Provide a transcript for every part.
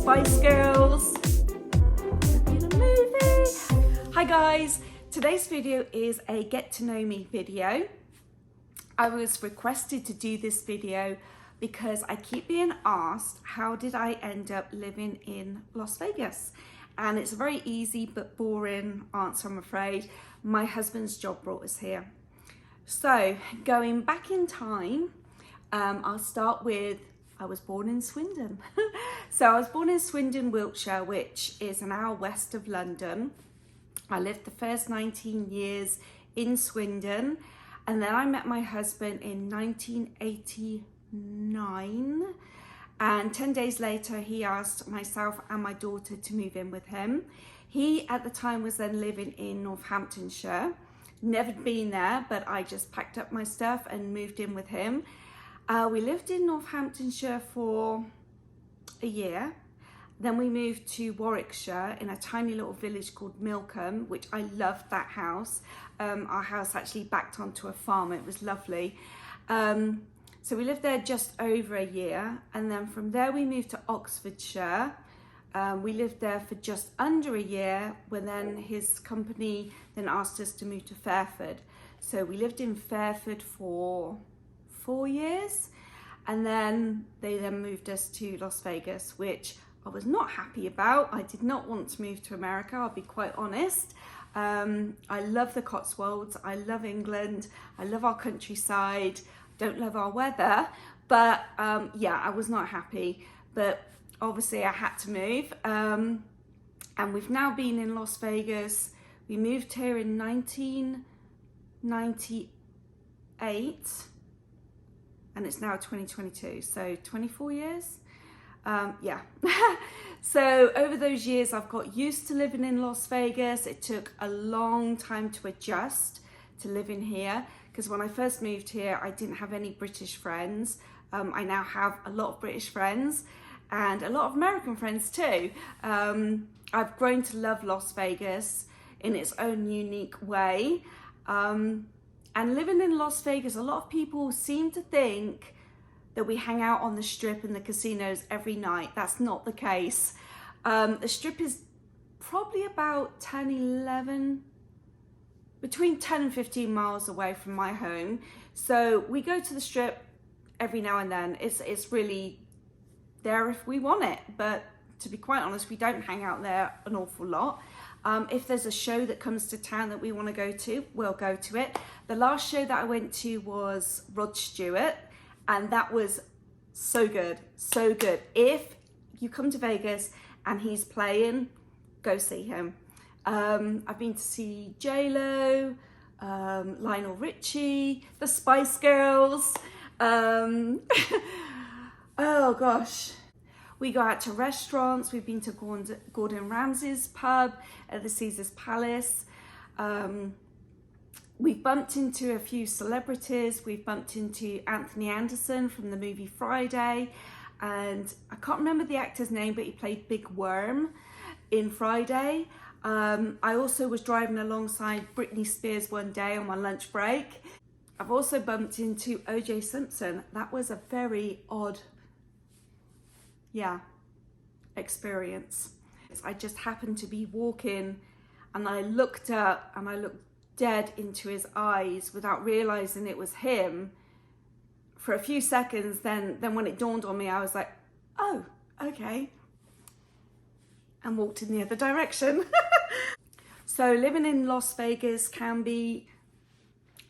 Spice Girls. In a movie. Hi guys, today's video is a get to know me video. I was requested to do this video because I keep being asked how did I end up living in Las Vegas, and it's a very easy but boring answer, I'm afraid. My husband's job brought us here. So going back in time, I'll start with I was born in Swindon. So I was born in Swindon, Wiltshire, which is an hour west of London. I lived the first 19 years in Swindon, and then I met my husband in 1989. And 10 days later, he asked myself and my daughter to move in with him. He, at the time, was then living in Northamptonshire. Never been there, but I just packed up my stuff and moved in with him. We lived in Northamptonshire for a year. Then we moved to Warwickshire in a tiny little village called Milcombe, which I loved that house. Our house actually backed onto a farm. It was lovely. So we lived there just over a year. And then from there we moved to Oxfordshire. We lived there for just under a year when then his company then asked us to move to Fairford. So we lived in Fairford for 4 years, and then they then moved us to Las Vegas, which I was not happy about. I did not want to move to America, I'll be quite honest. I love the Cotswolds, I love England, I love our countryside, don't love our weather, but yeah, I was not happy, but obviously I had to move. And we've now been in Las Vegas. We moved here in 1998. And it's now 2022, so 24 years. Yeah. So over those years, I've got used to living in Las Vegas. It took a long time to adjust to living here, because when I first moved here, I didn't have any British friends. I now have a lot of British friends and a lot of American friends too. I've grown to love Las Vegas in its own unique way. And living in Las Vegas, a lot of people seem to think that we hang out on the strip and the casinos every night. That's not the case. The strip is probably about between 10 and 15 miles away from my home. So we go to the strip every now and then. It's really there if we want it. But to be quite honest, we don't hang out there an awful lot. If there's a show that comes to town that we want to go to, we'll go to it. The last show that I went to was Rod Stewart, and that was so good, so good. If you come to Vegas and he's playing, go see him. I've been to see J-Lo, Lionel Richie, the Spice Girls. Oh gosh. We go out to restaurants. We've been to Gordon Ramsay's pub at the Caesars Palace. We've bumped into a few celebrities. We've bumped into Anthony Anderson from the movie Friday. And I can't remember the actor's name, but he played Big Worm in Friday. I also was driving alongside Britney Spears one day on my lunch break. I've also bumped into O.J. Simpson. That was a very odd experience. I just happened to be walking and I looked up and I looked dead into his eyes without realizing it was him for a few seconds. Then when it dawned on me, I was like, oh, okay, and walked in the other direction. So living in Las Vegas can be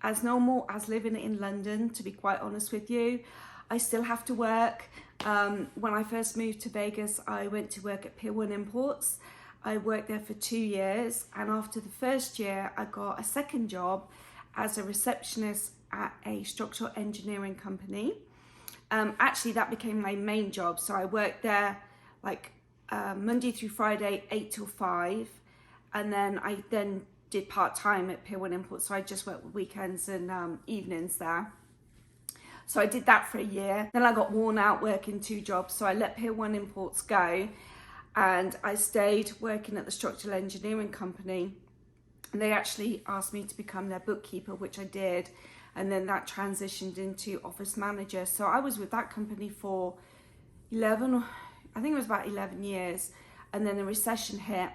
as normal as living in London, to be quite honest with you. I still have to work. When I first moved to Vegas, I went to work at Pier 1 Imports. I worked there for 2 years, and after the first year, I got a second job as a receptionist at a structural engineering company. Actually, that became my main job. So I worked there like Monday through Friday, 8 till 5. And then I did part-time at Pier 1 Imports. So I just worked weekends and evenings there. So I did that for a year. Then I got worn out working 2 jobs. So I let Pier 1 Imports go and I stayed working at the structural engineering company. And they actually asked me to become their bookkeeper, which I did. And then that transitioned into office manager. So I was with that company for I think it was about 11 years. And then the recession hit.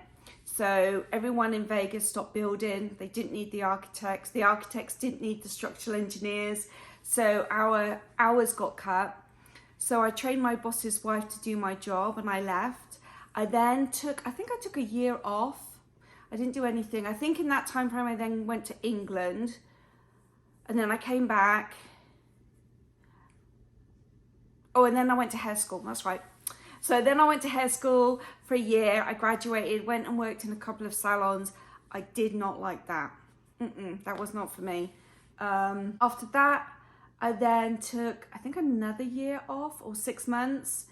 So everyone in Vegas stopped building. They didn't need the architects. The architects didn't need the structural engineers. So our hours got cut. So I trained my boss's wife to do my job and I left. I think I took a year off. I didn't do anything. I think in that time frame I then went to England and then I came back. Oh, and then I went to hair school, that's right. So then I went to hair school for a year. I graduated, went and worked in a couple of salons. I did not like that. That was not for me. After that, I then took, I think, another year off or 6 months.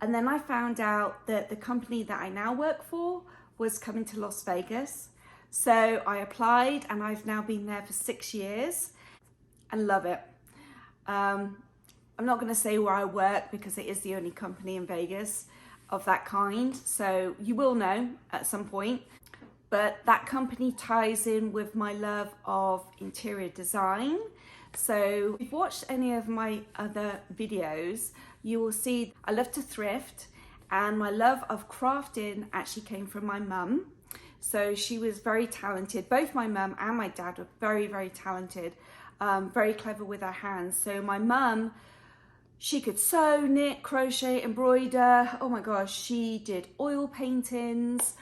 And then I found out that the company that I now work for was coming to Las Vegas. So I applied and I've now been there for 6 years and love it. I'm not going to say where I work because it is the only company in Vegas of that kind. So you will know at some point. But that company ties in with my love of interior design. So if you've watched any of my other videos, you will see I love to thrift, and my love of crafting actually came from my mum. So she was very talented. Both my mum and my dad were very, very talented, very clever with her hands. So my mum, she could sew, knit, crochet, embroider. Oh my gosh, she did oil paintings.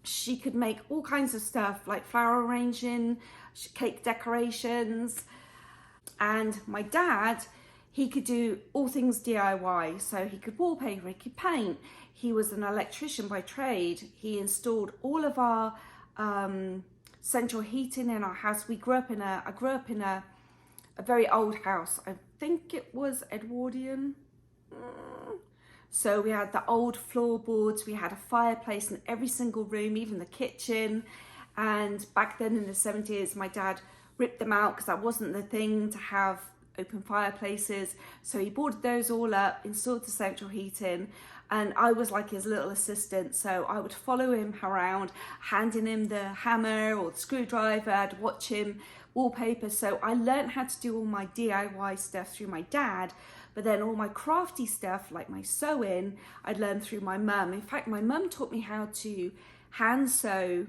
She could make all kinds of stuff like flower arranging, cake decorations. And my dad, he could do all things DIY. So he could wallpaper, he could paint. He was an electrician by trade. He installed all of our central heating in our house. I grew up in a very old house. I think it was Edwardian. So we had the old floorboards, we had a fireplace in every single room, even the kitchen. And back then in the 70s, my dad ripped them out because that wasn't the thing to have open fireplaces. So he boarded those all up, installed the central heating, and I was like his little assistant. So I would follow him around, handing him the hammer or the screwdriver. I'd watch him wallpaper. So I learned how to do all my DIY stuff through my dad. But then all my crafty stuff, like my sewing, I'd learned through my mum. In fact, my mum taught me how to hand sew.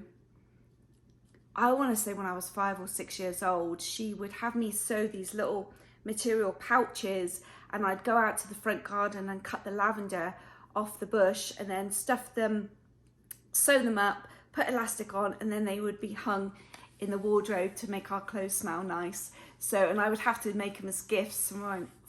I want to say when I was 5 or 6 years old, she would have me sew these little material pouches, and I'd go out to the front garden and cut the lavender off the bush and then stuff them, sew them up, put elastic on, and then they would be hung in the wardrobe to make our clothes smell nice. So, and I would have to make them as gifts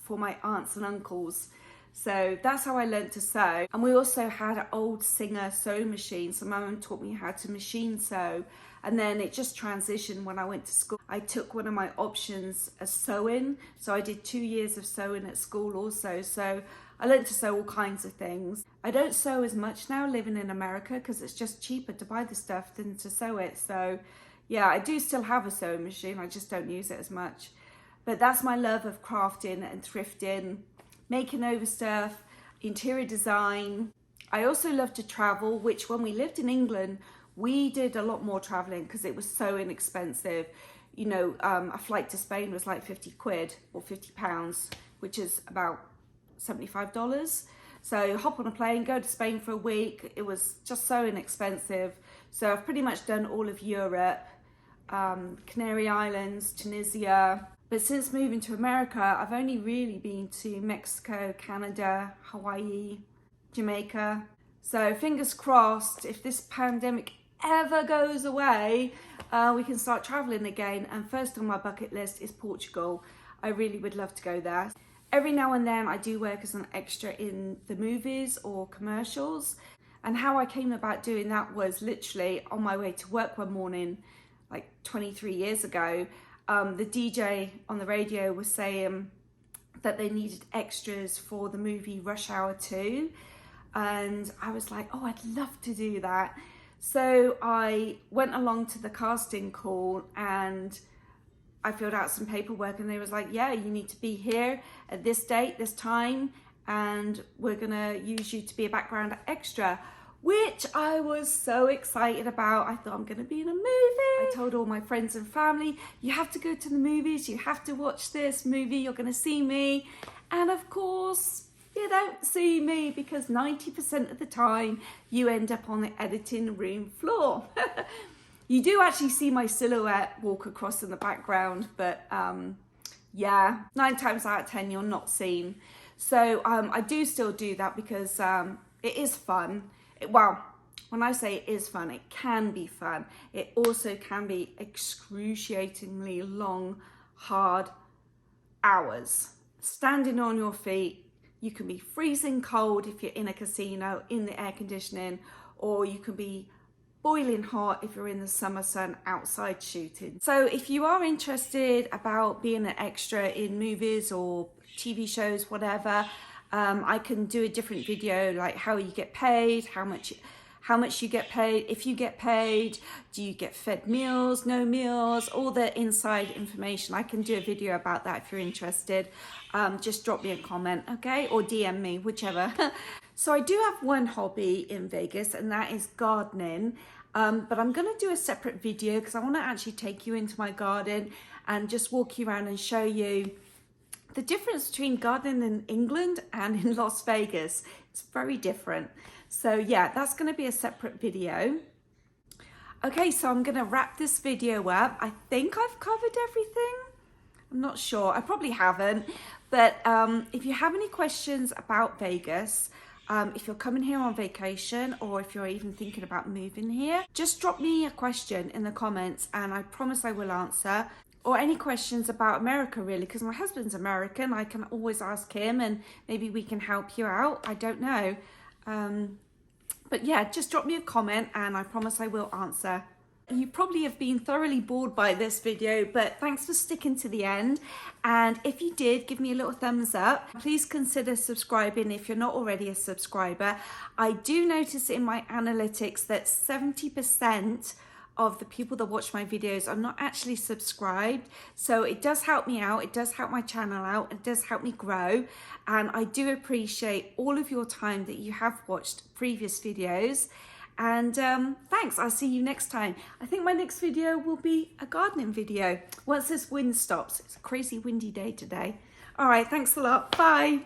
for my aunts and uncles. So that's how I learned to sew. And we also had an old Singer sewing machine. So my mum taught me how to machine sew. And then it just transitioned when I went to school. I took one of my options as sewing. So I did 2 years of sewing at school also. So I learned to sew all kinds of things. I don't sew as much now living in America because it's just cheaper to buy the stuff than to sew it. So yeah, I do still have a sewing machine. I just don't use it as much. But that's my love of crafting and thrifting, making over stuff, interior design. I also love to travel, which when we lived in England, we did a lot more traveling because it was so inexpensive. You know, a flight to Spain was like 50 quid or 50 pounds, which is about $75. So hop on a plane, go to Spain for a week. It was just so inexpensive. So I've pretty much done all of Europe, Canary Islands, Tunisia. But since moving to America, I've only really been to Mexico, Canada, Hawaii, Jamaica. So fingers crossed, if this pandemic ever goes away, we can start traveling again. And first on my bucket list is Portugal. I really would love to go there. Every now and then I do work as an extra in the movies or commercials. And how I came about doing that was literally on my way to work one morning, like 23 years ago. The DJ on the radio was saying that they needed extras for the movie Rush Hour 2. And I was like, oh, I'd love to do that. So I went along to the casting call and I filled out some paperwork, and they was like, yeah, you need to be here at this date, this time, and we're gonna use you to be a background extra, which I was so excited about. I thought, I'm gonna be in a movie. I told all my friends and family, you have to go to the movies, you have to watch this movie, you're gonna see me. And of course, you don't see me because 90% of the time you end up on the editing room floor. You do actually see my silhouette walk across in the background, but yeah, 9 times out of 10 you're not seen. So I do still do that because it is fun. Well, when I say it is fun, it can be fun. It also can be excruciatingly long, hard hours. Standing on your feet, you can be freezing cold if you're in a casino, in the air conditioning, or you can be boiling hot if you're in the summer sun outside shooting. So if you are interested about being an extra in movies or TV shows, whatever, I can do a different video like how you get paid, how much you get paid, if you get paid, do you get fed meals, no meals, all the inside information. I can do a video about that if you're interested. Just drop me a comment, okay, or DM me, whichever. So I do have one hobby in Vegas, and that is gardening. But I'm going to do a separate video because I want to actually take you into my garden and just walk you around and show you the difference between gardening in England and in Las Vegas. It's very different. So yeah, that's going to be a separate video. Okay, so I'm going to wrap this video up. I think I've covered everything. I'm not sure. I probably haven't. But if you have any questions about Vegas, if you're coming here on vacation, or if you're even thinking about moving here, just drop me a question in the comments and I promise I will answer. Or any questions about America, really, because my husband's American. I can always ask him and maybe we can help you out. I don't know. But yeah, just drop me a comment and I promise I will answer. You probably have been thoroughly bored by this video, but thanks for sticking to the end. And if you did, give me a little thumbs up. Please consider subscribing if you're not already a subscriber. I do notice in my analytics that 70% of the people that watch my videos are not actually subscribed. So it does help me out. It does help my channel out. It does help me grow. And I do appreciate all of your time that you have watched previous videos. And thanks, I'll see you next time. I think my next video will be a gardening video once this wind stops. It's a crazy windy day today. All right, thanks a lot. Bye.